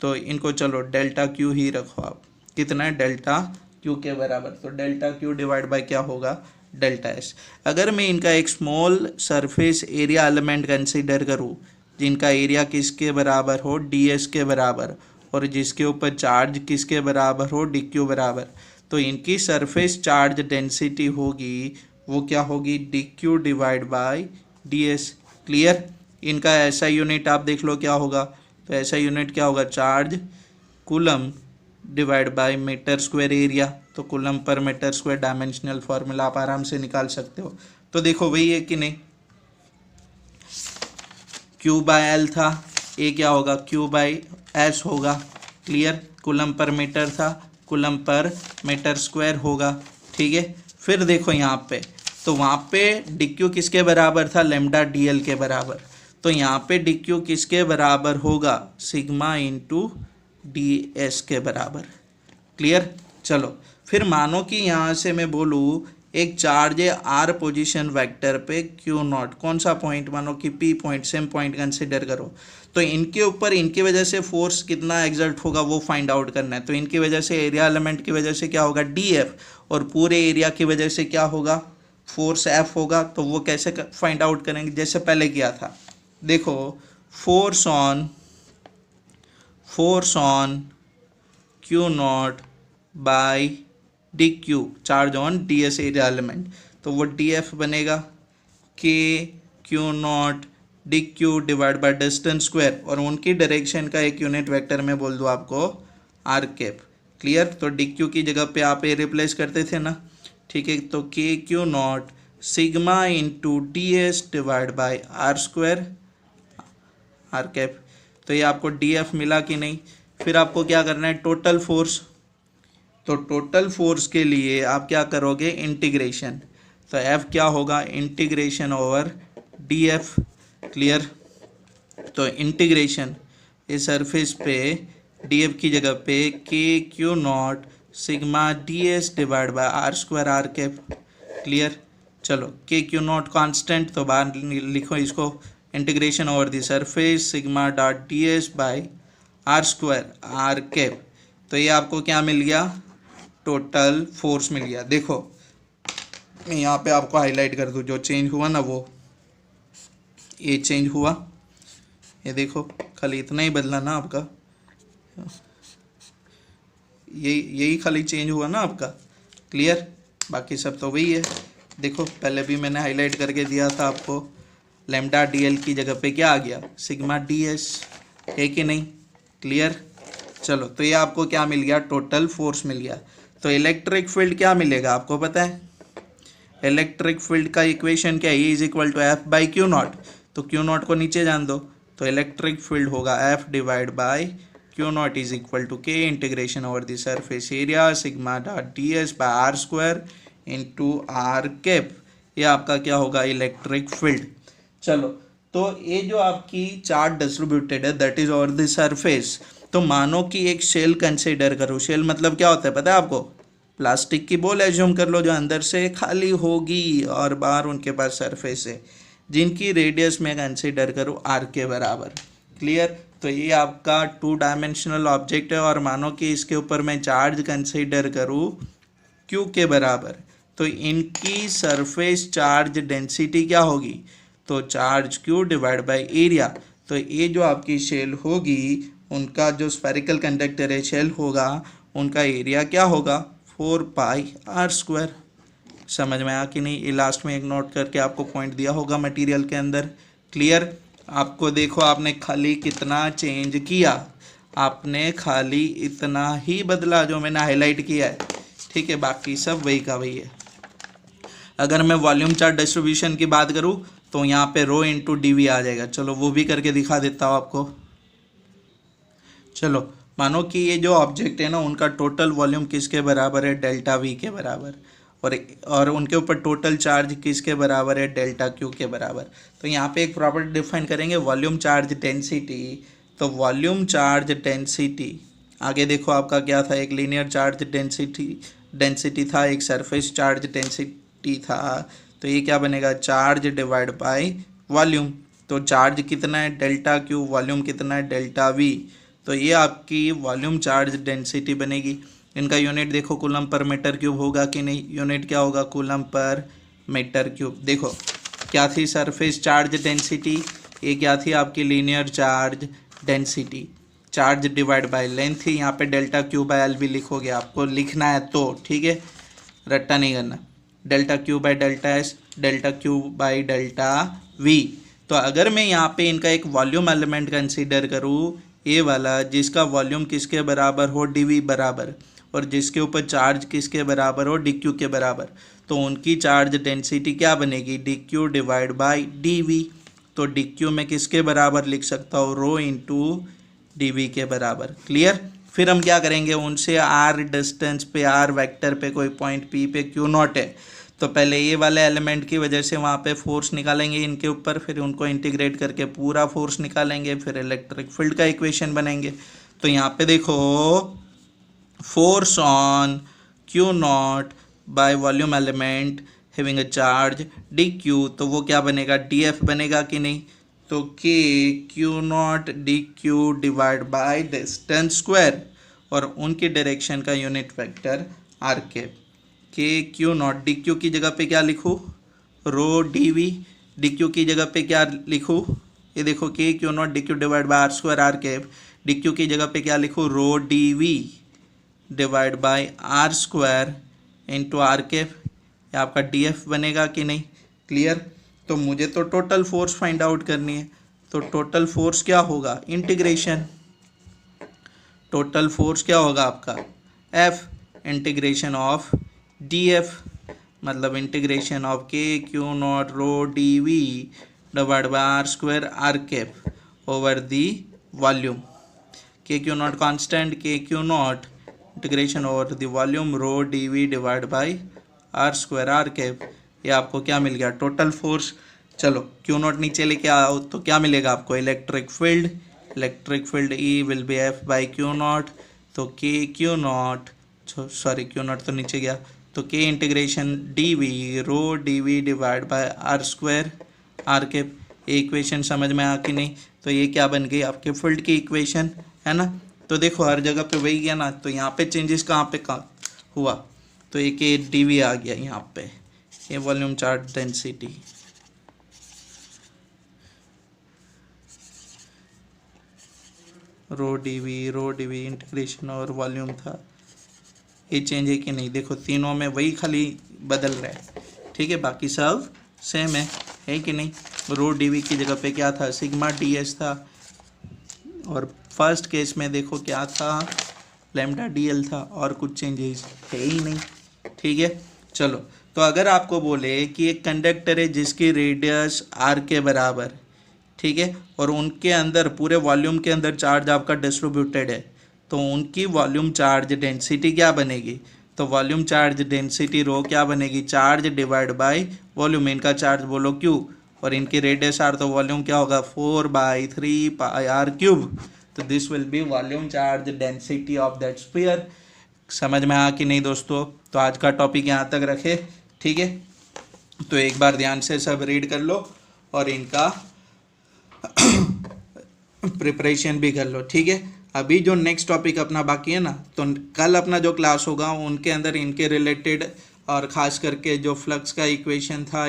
तो इनको चलो डेल्टा क्यू ही रखो आप, कितना है, डेल्टा क्यू के बराबर, तो डेल्टा क्यू डिवाइड बाई क्या होगा, डेल्टा एस। अगर मैं इनका एक small surface area element consider करूँ जिनका एरिया किसके बराबर हो, डी एस के बराबर, और जिसके ऊपर चार्ज किसके बराबर हो, डी क्यू बराबर, तो इनकी सरफेस चार्ज डेंसिटी होगी वो क्या होगी, D Q divide by D S. Clear. इनका ऐसा यूनिट आप देख लो क्या होगा, तो ऐसा यूनिट क्या होगा, charge coulomb divide by metre square area. तो कूलम पर मीटर स्क्वायर डायमेंशनल फॉर्मूला आप आराम से निकाल सकते हो। तो देखो वही है कि नहीं, Q बाय एल था, ए क्या होगा Q बाय एस होगा। क्लियर। कूलम पर मीटर था, कूलम पर मीटर स्क्वायर होगा। ठीक है। फिर देखो यहाँ पे, तो वहाँ पे डी क्यू किसके बराबर था, लेमडा डी एल के बराबर। तो यहाँ पे डी क्यू किसके बराबर होगा, सिग्मा इंटू डी एस के बराबर। क्लियर। चलो फिर मानो कि यहाँ से मैं बोलूँ एक चार्ज है आर पोजीशन वेक्टर पे क्यू नॉट, कौन सा पॉइंट, मानो कि P point, same point consider करो। तो इनके ऊपर इनकी वजह से फोर्स कितना एग्जर्ट होगा वो फाइंड आउट करना है। तो इनकी वजह से एरिया एलिमेंट की वजह से क्या होगा, डी एफ, और पूरे एरिया की वजह से क्या होगा, फोर्स एफ होगा। तो वो कैसे फाइंड आउट करेंगे, जैसे पहले किया था। देखो force on Q not by D Q, charge on D S area element, तो वो डी एफ बनेगा के Q naught d Q divide by distance square, और उनकी डायरेक्शन का एक यूनिट वेक्टर में बोल दूँ आपको आर कैप। क्लियर। तो डी क्यू की जगह पे आप ए रिप्लेस करते थे ना, ठीक है। तो के Q naught sigma into D S divide by are square are cap. तो ये आपको डी एफ मिला कि नहीं। फिर आपको क्या करना है, टोटल फोर्स। तो टोटल फोर्स के लिए आप क्या करोगे, इंटीग्रेशन। तो एफ क्या होगा, integration over D F. Clear. तो इंटीग्रेशन इस सरफेस पे डी एफ की जगह पे K Q naught sigma D S divide by are square are cap. Clear. चलो के क्यू नॉट कॉन्स्टेंट, तो बाहर लिखो इसको, integration over the surface sigma dot D S by are square are cap. तो ये आपको क्या मिल गया, टोटल फोर्स मिल गया। देखो मैं यहाँ पे आपको हाईलाइट कर दूँ, जो चेंज हुआ ना वो ये चेंज हुआ, ये देखो खाली इतना ही बदला ना आपका, यही खाली चेंज हुआ ना आपका। क्लियर। बाकी सब तो वही है। देखो पहले भी मैंने हाईलाइट करके दिया था आपको, लेमडा डी एल की जगह पे क्या आ गया, सिग्मा डी एस, है कि नहीं। क्लियर। चलो तो ये आपको क्या मिल गया, टोटल फोर्स मिल गया। तो इलेक्ट्रिक फील्ड क्या मिलेगा आपको पता है, इलेक्ट्रिक फील्ड का इक्वेशन क्या है, E is equal to F by Q naught. तो क्यू नॉट को नीचे जान दो, तो इलेक्ट्रिक फील्ड होगा F divide by Q naught is equal to k integration over the surface area sigma dot D S by are square into r cap. ये आपका क्या होगा, इलेक्ट्रिक फील्ड। चलो तो ये जो आपकी चार्ज डिस्ट्रीब्यूटेड है that is over the surface. तो मानो कि एक शेल कंसिडर करो, शेल मतलब क्या होता है पता है आपको, प्लास्टिक की बॉल एज्यूम कर लो जो अंदर से खाली होगी और बाहर उनके पास सरफेस है, जिनकी रेडियस में कंसिडर करूँ आर के बराबर। क्लियर। तो ये आपका 2 डायमेंशनल ऑब्जेक्ट है, और मानो कि इसके ऊपर मैं चार्ज कंसिडर करूँ क्यू के बराबर, तो इनकी सरफेस चार्ज डेंसिटी क्या होगी, तो charge Q divide by area. तो ये जो आपकी शेल होगी, उनका जो स्फेरिकल कंडक्टर है शेल होगा, उनका एरिया क्या होगा, 4 पाई आर स्क्वायर। समझ में आया कि नहीं। ये लास्ट में एक नोट करके आपको पॉइंट दिया होगा मटेरियल के अंदर। क्लियर। आपको देखो आपने खाली कितना चेंज किया, आपने खाली इतना ही बदला जो मैंने हाईलाइट किया है, ठीक है, बाकी सब वही का वही है। अगर मैं वॉल्यूम चार्ज डिस्ट्रीब्यूशन की बात करूँ तो यहाँ पे रो इंटू डी वी आ जाएगा। चलो वो भी करके दिखा देता हूँ आपको। चलो मानो कि ये जो ऑब्जेक्ट है ना, उनका टोटल वॉल्यूम किसके बराबर है, डेल्टा वी के बराबर, और उनके ऊपर टोटल चार्ज किसके बराबर है, डेल्टा क्यू के बराबर। तो यहाँ पे एक प्रॉपर्टी डिफाइन करेंगे, वॉल्यूम चार्ज डेंसिटी। तो वॉल्यूम चार्ज डेंसिटी आगे देखो आपका क्या था, एक लीनियर चार्ज डेंसिटी था, एक सरफेस चार्ज डेंसिटी था। तो ये क्या बनेगा, चार्ज डिवाइड बाय वॉल्यूम। तो चार्ज कितना है, डेल्टा क्यू, वॉल्यूम कितना है, डेल्टा वी। तो ये आपकी वॉल्यूम चार्ज डेंसिटी बनेगी। इनका यूनिट देखो कूलम पर मीटर क्यूब होगा कि नहीं, यूनिट क्या होगा, कूलम पर मीटर क्यूब। देखो क्या थी सरफेस चार्ज डेंसिटी, ये क्या थी आपकी linear charge density. Charge divide by length ही, यहाँ पे डेल्टा क्यू बाय एल भी लिखोगे, आपको लिखना है तो, ठीक है, रट्टा नहीं करना। Delta Q by delta S, delta Q by delta we. तो अगर मैं यहाँ पे इनका एक वॉल्यूम एलिमेंट कंसीडर करूँ, ये वाला जिसका वॉल्यूम किसके बराबर हो, डी बराबर, और जिसके ऊपर चार्ज किसके बराबर हो, डी के बराबर, तो उनकी चार्ज डेंसिटी क्या बनेगी, D Q divide by D V. तो डी क्यू में किसके बराबर लिख सकता हूँ, रो इंटू डी वी के बराबर। क्लियर। फिर हम क्या करेंगे, उनसे आर डिस्टेंस पे, आर वेक्टर पे कोई पॉइंट पी पे क्यू नॉट है, तो पहले ये वाले एलिमेंट की वजह से वहाँ पे फोर्स निकालेंगे इनके ऊपर, फिर उनको इंटीग्रेट करके पूरा फोर्स निकालेंगे, फिर इलेक्ट्रिक फील्ड का इक्वेशन बनेंगे। तो यहाँ पे देखो, force on Q not by volume element having a charge D Q, तो वो क्या बनेगा, डी एफ बनेगा कि नहीं, तो के Q naught d Q divide by distance square, और उनकी डायरेक्शन का unit vector r cap. K Q naught, d q की जगह पे क्या लिखूँ, rho D v, d q की जगह पे क्या लिखूँ, ये देखो k Q naught d Q divide by are square are cap, d q की जगह पे क्या लिखूँ, rho D we divide by are square into r cap, ये आपका डी एफ बनेगा कि नहीं। क्लियर। तो मुझे तो टोटल फोर्स फाइंड आउट करनी है, तो टोटल फोर्स क्या होगा, इंटीग्रेशन, टोटल फोर्स क्या होगा आपका, F integration of D F, मतलब integration of K Q naught rho D we divide by are square are cap over the volume. K Q naught constant, K Q naught integration over the volume rho D we divide by are square are cap. ये आपको क्या मिल गया, total force. चलो Q naught नीचे लेके आओ तो क्या मिलेगा आपको, electric field, electric field E will be F by Q naught, तो के Q naught, sorry Q naught तो नीचे गया, तो K integration D V rho D we divide by are square are cap. ये इक्वेशन समझ में आ कि नहीं, तो ये क्या बन गई आपके फील्ड की इक्वेशन, है ना। तो देखो हर जगह पे वही गया ना, तो यहाँ पे चेंजेस कहाँ पे हुआ, तो एक ए डी वी आ गया यहाँ पे, ये volume charge density, rho D V integration और वॉल्यूम था, ये चेंज है कि नहीं, देखो तीनों में वही खाली बदल रहा है, ठीक है, बाकी सब सेम है कि नहीं। रो डी वी की जगह पे क्या था, सिग्मा डी एस था, और फर्स्ट केस में देखो क्या था, लैम्डा डी एल था, और कुछ चेंजेस है ही नहीं, ठीक है। चलो तो अगर आपको बोले कि एक कंडक्टर है जिसकी रेडियस आर के बराबर, ठीक है, और उनके अंदर पूरे वॉल्यूम के अंदर चार्ज आपका डिस्ट्रीब्यूटेड है, तो उनकी वॉल्यूम चार्ज डेंसिटी क्या बनेगी, तो वॉल्यूम चार्ज डेंसिटी रो क्या बनेगी, चार्ज डिवाइड बाय वॉल्यूम, इनका चार्ज बोलो क्यू, और इनकी रेडियस आर, तो वॉल्यूम क्या होगा 4/3 पाई आर क्यूब, तो this will B volume charge density of that sphere. समझ में आ कि नहीं दोस्तों। तो आज का टॉपिक यहाँ तक रखे, ठीक है, तो एक बार ध्यान से सब रीड कर लो और इनका प्रिपरेशन भी कर लो, ठीक है। अभी जो नेक्स्ट टॉपिक अपना बाकी है ना, तो कल अपना जो क्लास होगा उनके अंदर इनके रिलेटेड, और ख़ास करके जो फ्लक्स का इक्वेशन था,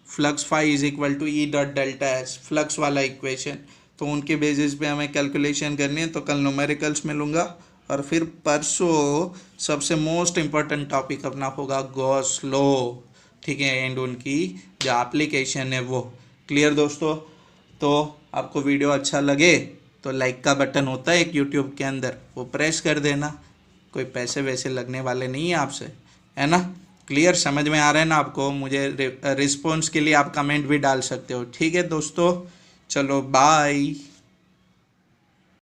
flux phi is equal to E dot delta S, flux वाला इक्वेशन, तो उनके बेसिस पे हमें कैलकुलेशन करनी है, तो कल न्यूमेरिकल्स में लूँगा। और फिर परसों सबसे मोस्ट इम्पॉर्टेंट टॉपिक अपना होगा गॉस लॉ, ठीक है, एंड उनकी जो एप्लीकेशन है वो। क्लियर दोस्तों। तो आपको वीडियो अच्छा लगे तो लाइक का बटन होता है एक यूट्यूब के अंदर, वो प्रेस कर देना, कोई पैसे वैसे लगने वाले नहीं है आपसे, है ना। क्लियर, समझ में आ रहा है ना आपको। मुझे रिस्पॉन्स के लिए आप कमेंट भी डाल सकते हो, ठीक है दोस्तों। चलो बाय।